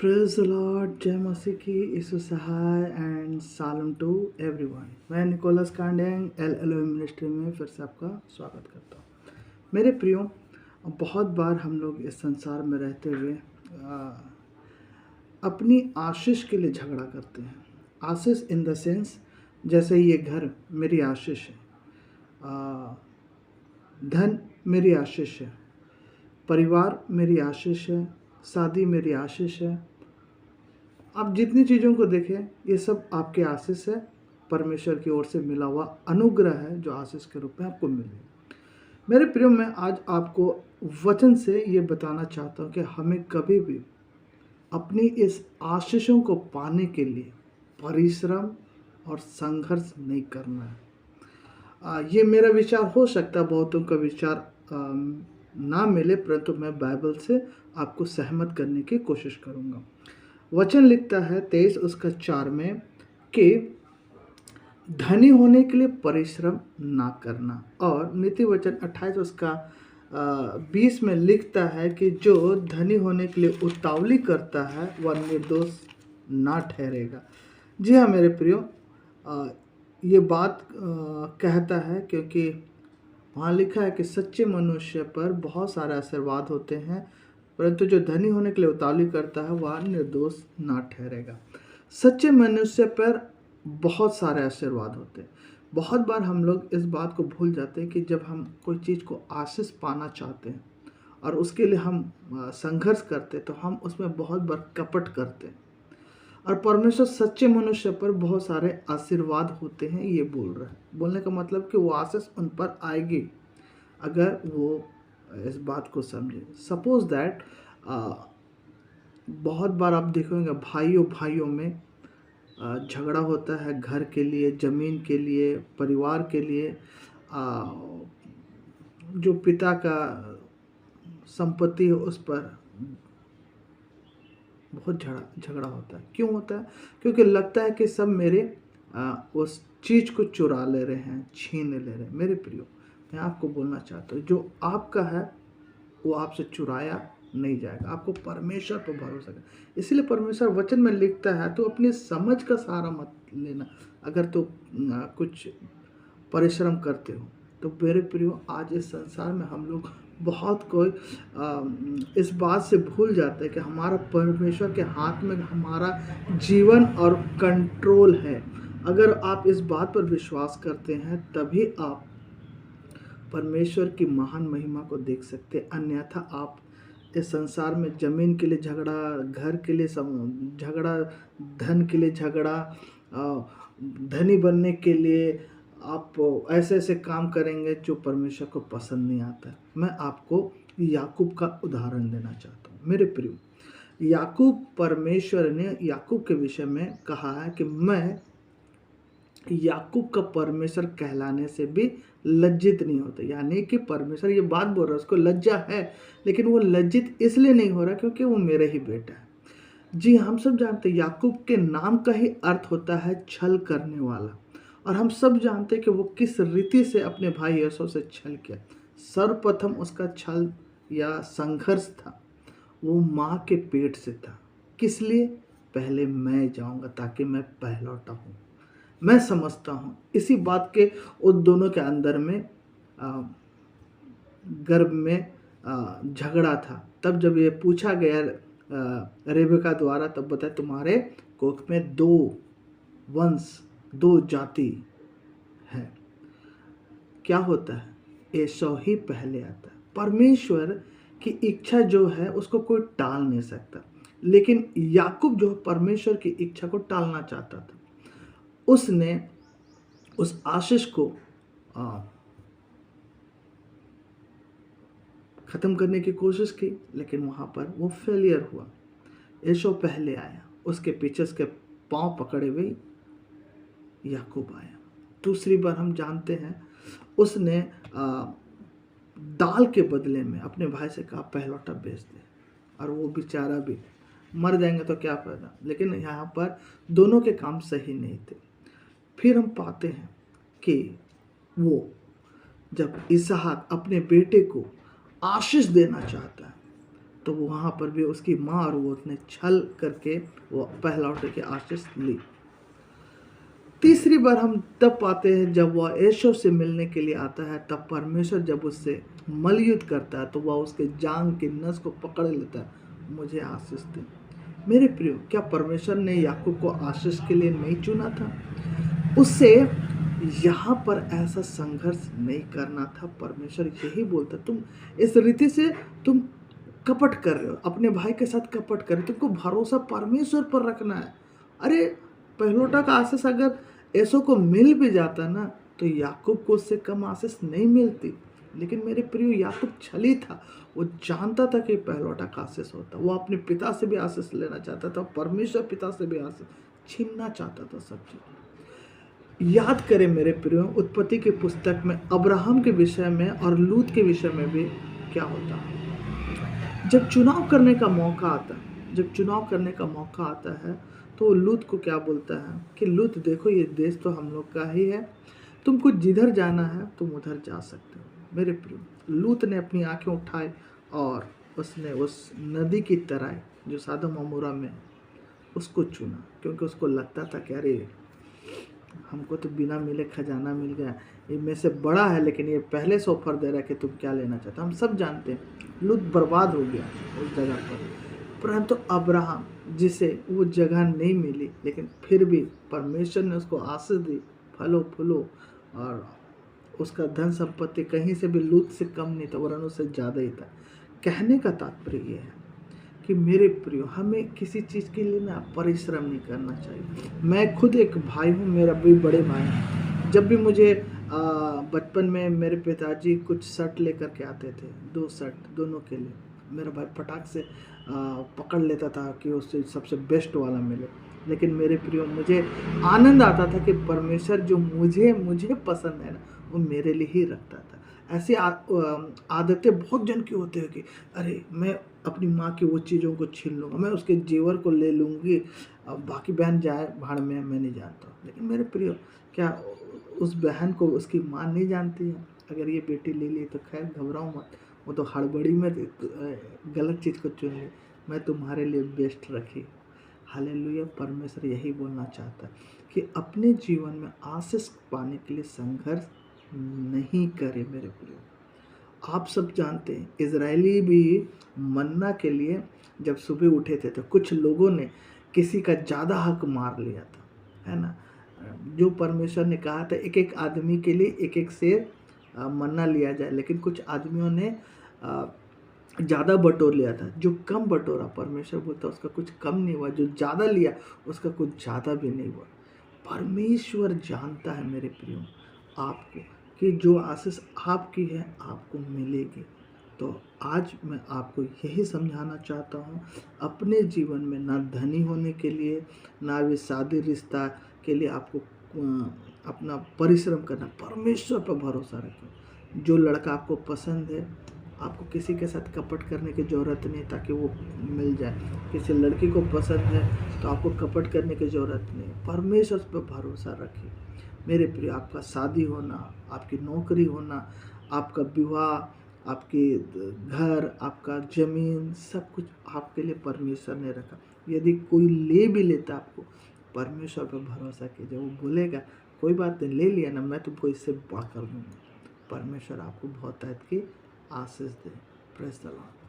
Praise the Lord, जय मसीह की, यीशु सहाय and Salam to everyone. मैं निकोलस कांडेंग एल मिनिस्ट्री में फिर से आपका स्वागत करता हूँ। मेरे प्रियो, बहुत बार हम लोग इस संसार में रहते हुए अपनी आशीष के लिए झगड़ा करते हैं। आशीष इन द सेंस, जैसे ये घर मेरी आशीष है, धन मेरी आशीष है, परिवार मेरी आशीष है, शादी मेरी आशीष है। आप जितनी चीज़ों को देखें, ये सब आपके आशीष है, परमेश्वर की ओर से मिला हुआ अनुग्रह है जो आशीष के रूप में आपको मिले। मेरे प्रियो, मैं आज आपको वचन से ये बताना चाहता हूँ कि हमें कभी भी अपनी इस आशीषों को पाने के लिए परिश्रम और संघर्ष नहीं करना है। ये मेरा विचार हो सकता है, बहुतों का विचार ना मिले, परंतु मैं बाइबल से आपको सहमत करने की कोशिश करूँगा। वचन लिखता है 23 उसका 4 में कि धनी होने के लिए परिश्रम ना करना, और नीति वचन 28 उसका 20 में लिखता है कि जो धनी होने के लिए उतावली करता है वह निर्दोष ना ठहरेगा। जी हाँ मेरे प्रियो, ये बात कहता है क्योंकि वहाँ लिखा है कि सच्चे मनुष्य पर बहुत सारे आशीर्वाद होते हैं, परंतु जो धनी होने के लिए उतावली करता है वह निर्दोष ना ठहरेगा। सच्चे मनुष्य पर बहुत सारे आशीर्वाद होते हैं। बहुत बार हम लोग इस बात को भूल जाते हैं कि जब हम कोई चीज़ को आशीष पाना चाहते हैं और उसके लिए हम संघर्ष करते हैं, तो हम उसमें बहुत बार कपट करते हैं, और परमेश्वर सच्चे मनुष्य पर बहुत सारे आशीर्वाद होते हैं, ये बोल रहा है। बोलने का मतलब कि वो आशीष उन पर आएगी अगर वो इस बात को समझे। सपोज दैट बहुत बार आप देखोगे भाइयों में झगड़ा होता है, घर के लिए, ज़मीन के लिए, परिवार के लिए। जो पिता का संपत्ति है उस पर बहुत झगड़ा होता है। क्यों होता है? क्योंकि लगता है कि सब मेरे उस चीज़ को चुरा ले रहे हैं, छीन ले रहे हैं। मेरे प्रियो, मैं आपको बोलना चाहता हूँ, जो आपका है वो आपसे चुराया नहीं जाएगा। आपको परमेश्वर पर भरोसा कर, इसलिए परमेश्वर वचन में लिखता है तो अपनी समझ का सहारा मत लेना। अगर तो कुछ परिश्रम करते हो तो मेरे प्रियो, आज इस संसार में हम लोग बहुत कोई इस बात से भूल जाते हैं कि हमारा परमेश्वर के हाथ में हमारा जीवन और कंट्रोल है। अगर आप इस बात पर विश्वास करते हैं तभी आप परमेश्वर की महान महिमा को देख सकते। अन्यथा आप इस संसार में ज़मीन के लिए झगड़ा, घर के लिए झगड़ा, धन के लिए झगड़ा, धनी बनने के लिए आप ऐसे ऐसे काम करेंगे जो परमेश्वर को पसंद नहीं आता। मैं आपको याकूब का उदाहरण देना चाहता हूँ। मेरे प्रियो, याकूब, परमेश्वर ने याकूब के विषय में कहा है कि मैं याकूब का परमेश्वर कहलाने से भी लज्जित नहीं होता। यानी कि परमेश्वर ये बात बोल रहा है, उसको लज्जा है, लेकिन वो लज्जित इसलिए नहीं हो रहा क्योंकि वो मेरा ही बेटा है। जी, हम सब जानते हैं याकूब के नाम का ही अर्थ होता है छल करने वाला, और हम सब जानते हैं कि वो किस रीति से अपने भाई यूसुफ से छल किया। सर्वप्रथम उसका छल या संघर्ष था, वो माँ के पेट से था। किस लिए? पहले मैं जाऊंगा ताकि मैं पहलौटा हूँ। मैं समझता हूँ इसी बात के उन दोनों के अंदर में गर्भ में झगड़ा था। तब जब ये पूछा गया रेबेका द्वारा, तब बताया तुम्हारे कोख में 2 वंश, 2 जाति है। क्या होता है? एसौ ही पहले आता है। परमेश्वर की इच्छा जो है उसको कोई टाल नहीं सकता, लेकिन याकूब जो परमेश्वर की इच्छा को टालना चाहता था। उसने उस आशीष को ख़त्म करने की कोशिश की, लेकिन वहाँ पर वो फेलियर हुआ। एसौ पहले आया, उसके पीछे उसके पांव पकड़े हुए याकूब आया। दूसरी बार हम जानते हैं उसने दाल के बदले में अपने भाई से कहा पहलौटा बेच दे, और वो बेचारा भी मर जाएंगे तो क्या फायदा। लेकिन यहाँ पर दोनों के काम सही नहीं थे। फिर हम पाते हैं कि वो जब इसहाक अपने बेटे को आशीष देना चाहता है, तो तो वहाँ पर भी उसकी माँ और वो उसने छल करके वो पहलौठे की आशीष ली। तीसरी बार हम तब पाते हैं जब वह एशव से मिलने के लिए आता है, तब परमेश्वर जब उससे मलयुद्ध करता है तो वह उसके जांग के नस को पकड़ लेता है, मुझे आशीष दे। मेरे प्रियो, क्या परमेश्वर ने याकूब को आशीष के लिए नहीं चुना था? उससे यहाँ पर ऐसा संघर्ष नहीं करना था। परमेश्वर यही बोलता, तुम इस रीति से तुम कपट कर रहे हो, अपने भाई के साथ कपट कर रहे हो, तुमको भरोसा परमेश्वर पर रखना है। अरे पहलोटा का आशीष अगर एसो को मिल भी जाता ना, तो याकूब को उससे कम आशीष नहीं मिलती। लेकिन मेरे प्रियो, याकूब छली था, वो जानता था कि पहलोटा का आशीष होता, वो अपने पिता से भी आशीष लेना चाहता था, परमेश्वर पिता से भी आशीष छीनना चाहता था। सब चीज याद करें मेरे प्रियो, उत्पत्ति की पुस्तक में अब्राहम के विषय में और लूत के विषय में भी क्या होता है। जब चुनाव करने का मौका आता है, तो लूत को क्या बोलता है कि लूत देखो, ये देश तो हम लोग का ही है, तुमको जिधर जाना है तुम उधर जा सकते हो। मेरे प्रियो, लूत ने अपनी आंखें उठाई और उसने उस नदी की तरह जो सदोम और अमोरा में, उसको चुना, क्योंकि उसको लगता था कि अरे हमको तो बिना मिले खजाना मिल गया, ये में से बड़ा है, लेकिन ये पहले से ऑफर दे रहा है कि तुम क्या लेना चाहते हो। हम सब जानते हैं लूत बर्बाद हो गया उस जगह पर, परंतु अब्राहम जिसे वो जगह नहीं मिली, लेकिन फिर भी परमेश्वर ने उसको आशीष दी, फलो फूलो, और उसका धन संपत्ति कहीं से भी लूत से कम नहीं था, वरन उससे ज़्यादा ही था। कहने का तात्पर्य ये है कि मेरे प्रियो, हमें किसी चीज़ के लिए ना परिश्रम नहीं करना चाहिए। मैं खुद एक भाई हूँ, मेरा भी बड़े भाई हैं। जब भी मुझे बचपन में मेरे पिताजी कुछ शर्ट लेकर के आते थे, 2 शर्ट दोनों के लिए, मेरा भाई फटाक से पकड़ लेता था कि उससे सबसे बेस्ट वाला मिले। लेकिन मेरे प्रियो, मुझे आनंद आता था कि परमेश्वर जो मुझे पसंद है ना, वो मेरे लिए ही रखता था। ऐसी आदतें बहुत जन की होती है कि अरे मैं अपनी माँ की वो चीज़ों को छीन लूँगा, मैं उसके जेवर को ले लूँगी, अब बाकी बहन जाए भाड़ में, मैं नहीं जानता हूँ। लेकिन मेरे प्रियो, क्या उस बहन को उसकी माँ नहीं जानती है? अगर ये बेटी ले ली तो खैर घबराओ मत, वो तो हड़बड़ी में गलत चीज़ को चुन ली, मैं तुम्हारे लिए बेस्ट रखी। हालेलुया। परमेश्वर यही बोलना चाहता है कि अपने जीवन में आशीष पाने के लिए संघर्ष नहीं करें। मेरे प्रियो, आप सब जानते हैं इजरायली भी मन्ना के लिए जब सुबह उठे थे तो कुछ लोगों ने किसी का ज़्यादा हक मार लिया था, है ना। जो परमेश्वर ने कहा था एक एक आदमी के लिए एक एक सेर मन्ना लिया जाए, लेकिन कुछ आदमियों ने ज़्यादा बटोर लिया था। जो कम बटोरा, परमेश्वर बोलता उसका कुछ कम नहीं हुआ, जो ज़्यादा लिया उसका कुछ ज़्यादा भी नहीं हुआ। परमेश्वर जानता है मेरे प्रियो आपको, कि जो आशीष आपकी है आपको मिलेगी। तो आज मैं आपको यही समझाना चाहता हूँ, अपने जीवन में ना धनी होने के लिए, ना भी शादी रिश्ता के लिए आपको अपना परिश्रम करना, परमेश्वर पर भरोसा रखें। जो लड़का आपको पसंद है, आपको किसी के साथ कपट करने की ज़रूरत नहीं ताकि वो मिल जाए। किसी लड़की को पसंद है तो आपको कपट करने की ज़रूरत नहीं, परमेश्वर पर भरोसा रखिए। मेरे प्रिय, आपका शादी होना, आपकी नौकरी होना, आपका विवाह, आपके घर, आपका ज़मीन, सब कुछ आपके लिए परमेश्वर ने रखा। यदि कोई ले भी लेता आपको, परमेश्वर पर भरोसा कीजिए, वो बोलेगा कोई बात नहीं, ले लिया ना, मैं तुमको इससे बढ़कर दूँगा। परमेश्वर आपको बहुत की आशीष दे। Praise the Lord.